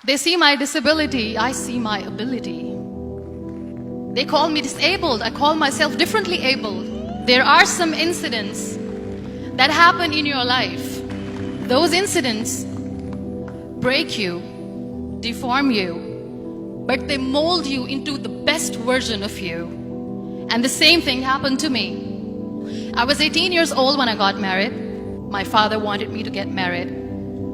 They see my disability, I see my ability. They call me disabled, I call myself differently abled. There are some incidents that happen in your life. Those incidents break you, deform you, but they mold you into the best version of you. And the same thing happened to me. I was 18 years old when I got married. My father wanted me to get married.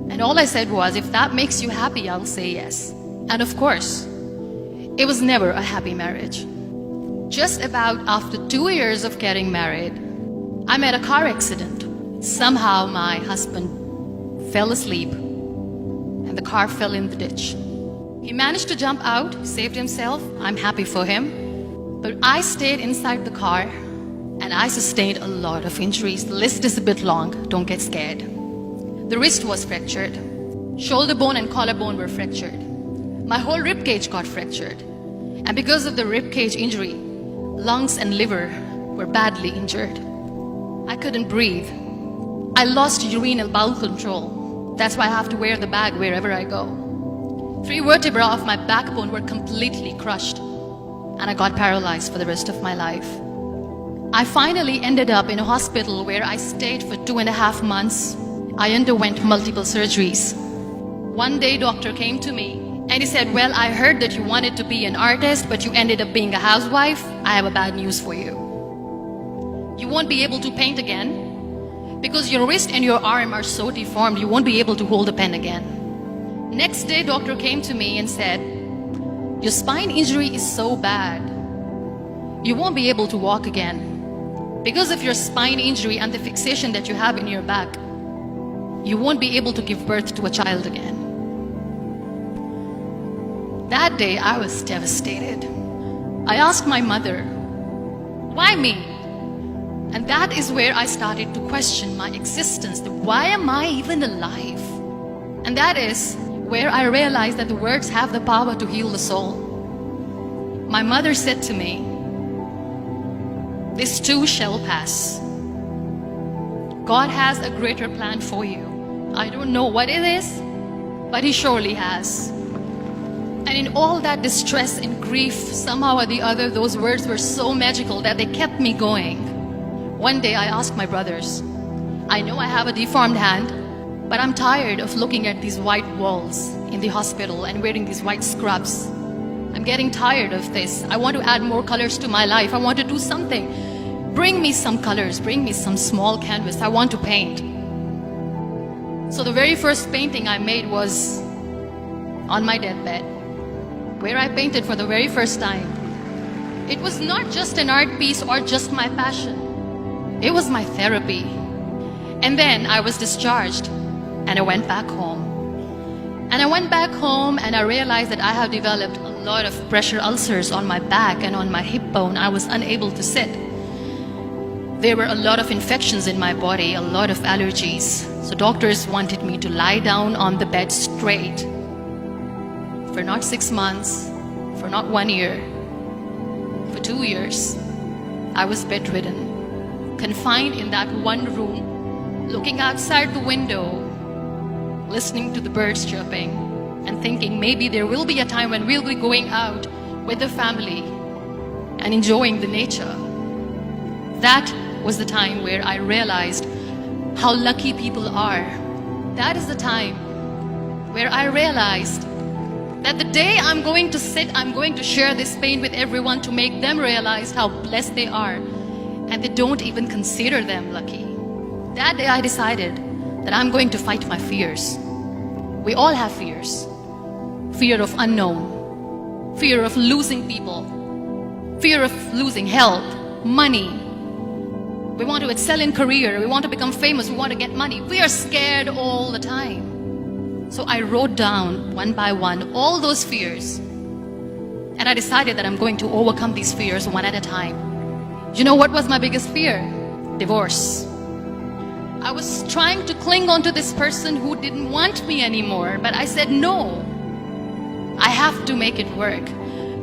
And all I said was, if that makes you happy, I'll say yes. And of course, it was never a happy marriage. Just about after 2 years of getting married, I met a car accident. Somehow my husband fell asleep and the car fell in the ditch. He managed to jump out, saved himself. I'm happy for him. But I stayed inside the car and I sustained a lot of injuries. The list is a bit long, don't get scared. The wrist was fractured. Shoulder bone and collarbone were fractured. My whole rib cage got fractured. And because of the rib cage injury, lungs and liver were badly injured. I couldn't breathe. I lost urinary bowel control. That's why I have to wear the bag wherever I go. 3 vertebrae of my backbone were completely crushed. And I got paralyzed for the rest of my life. I finally ended up in a hospital where I stayed for 2.5 months. I underwent multiple surgeries. One day, doctor came to me and he said, well, I heard that you wanted to be an artist, but you ended up being a housewife. I have a bad news for you. You won't be able to paint again because your wrist and your arm are so deformed, you won't be able to hold a pen again. Next day, doctor came to me and said, your spine injury is so bad, you won't be able to walk again. Because of your spine injury and the fixation that you have in your back, you won't be able to give birth to a child again. That day, I was devastated. I asked my mother, why me? And that is where I started to question my existence. Why am I even alive? And that is where I realized that the words have the power to heal the soul. My mother said to me, this too shall pass. God has a greater plan for you. I don't know what it is, but He surely has. And in all that distress and grief, somehow or the other, those words were so magical that they kept me going. One day I asked my brothers, I know I have a deformed hand, but I'm tired of looking at these white walls in the hospital and wearing these white scrubs. I'm getting tired of this. I want to add more colors to my life. I want to do something. Bring me some colors, bring me some small canvas. I want to paint. So the very first painting I made was on my deathbed, where I painted for the very first time. It was not just an art piece or just my passion. It was my therapy. And then I was discharged and I went back home. And I went back home and I realized that I have developed a lot of pressure ulcers on my back and on my hip bone. I was unable to sit. There were a lot of infections in my body, a lot of allergies. So doctors wanted me to lie down on the bed straight for not 6 months, for not 1 year, for 2 years. I was bedridden, confined in that one room, looking outside the window, listening to the birds chirping and thinking maybe there will be a time when we'll be going out with the family and enjoying the nature. That was the time where I realized how lucky people are. That is the time where I realized that the day I'm going to sit, I'm going to share this pain with everyone to make them realize how blessed they are, and they don't even consider them lucky. That day I decided that I'm going to fight my fears. We all have fears. Fear of unknown, fear of losing people, fear of losing health, money. We want to excel in career, we want to become famous, we want to get money. We are scared all the time. So I wrote down one by one all those fears. And I decided that I'm going to overcome these fears one at a time. You know what was my biggest fear? Divorce. I was trying to cling on to this person who didn't want me anymore, but I said no. I have to make it work.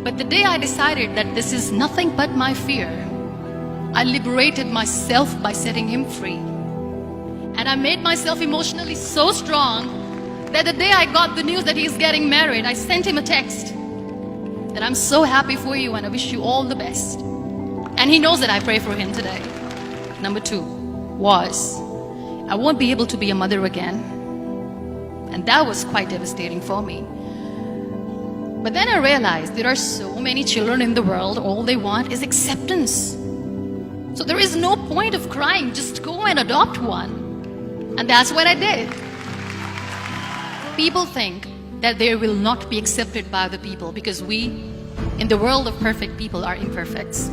But the day I decided that this is nothing but my fear, I liberated myself by setting him free. And I made myself emotionally so strong that the day I got the news that he's getting married, I sent him a text that I'm so happy for you and I wish you all the best. And he knows that I pray for him today. Number 2 was, I won't be able to be a mother again. And that was quite devastating for me. But then I realized there are so many children in the world, all they want is acceptance. So there is no point of crying, just go and adopt one. And that's what I did. People think that they will not be accepted by the people because we, in the world of perfect people, are imperfects.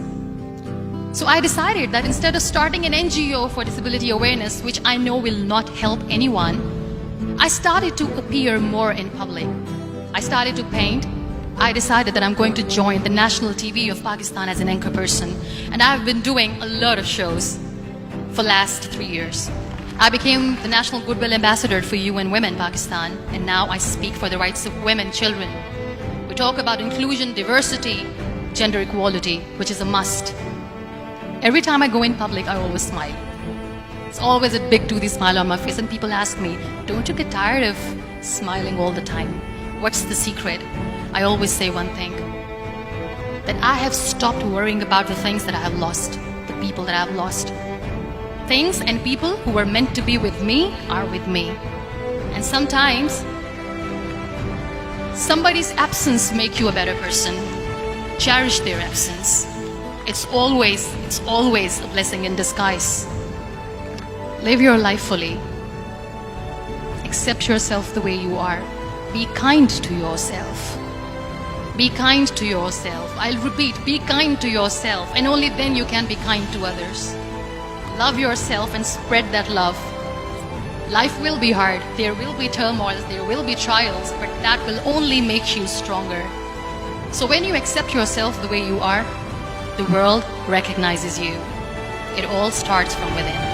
So I decided that instead of starting an NGO for disability awareness, which I know will not help anyone, I started to appear more in public. I started to paint. I decided that I'm going to join the national TV of Pakistan as an anchor person. And I've been doing a lot of shows for the last 3 years. I became the National Goodwill Ambassador for UN Women Pakistan, and now I speak for the rights of women, children. We talk about inclusion, diversity, gender equality, which is a must. Every time I go in public, I always smile. It's always a big toothy smile on my face, and people ask me, don't you get tired of smiling all the time? What's the secret? I always say one thing, that I have stopped worrying about the things that I have lost, the people that I have lost. Things and people who were meant to be with me are with me. And sometimes, somebody's absence makes you a better person. Cherish their absence. It's always a blessing in disguise. Live your life fully. Accept yourself the way you are. Be kind to yourself. Be kind to yourself. I'll repeat, be kind to yourself, and only then you can be kind to others. Love yourself and spread that love. Life will be hard. There will be turmoils, there will be trials, but that will only make you stronger. So when you accept yourself the way you are, the world recognizes you. It all starts from within.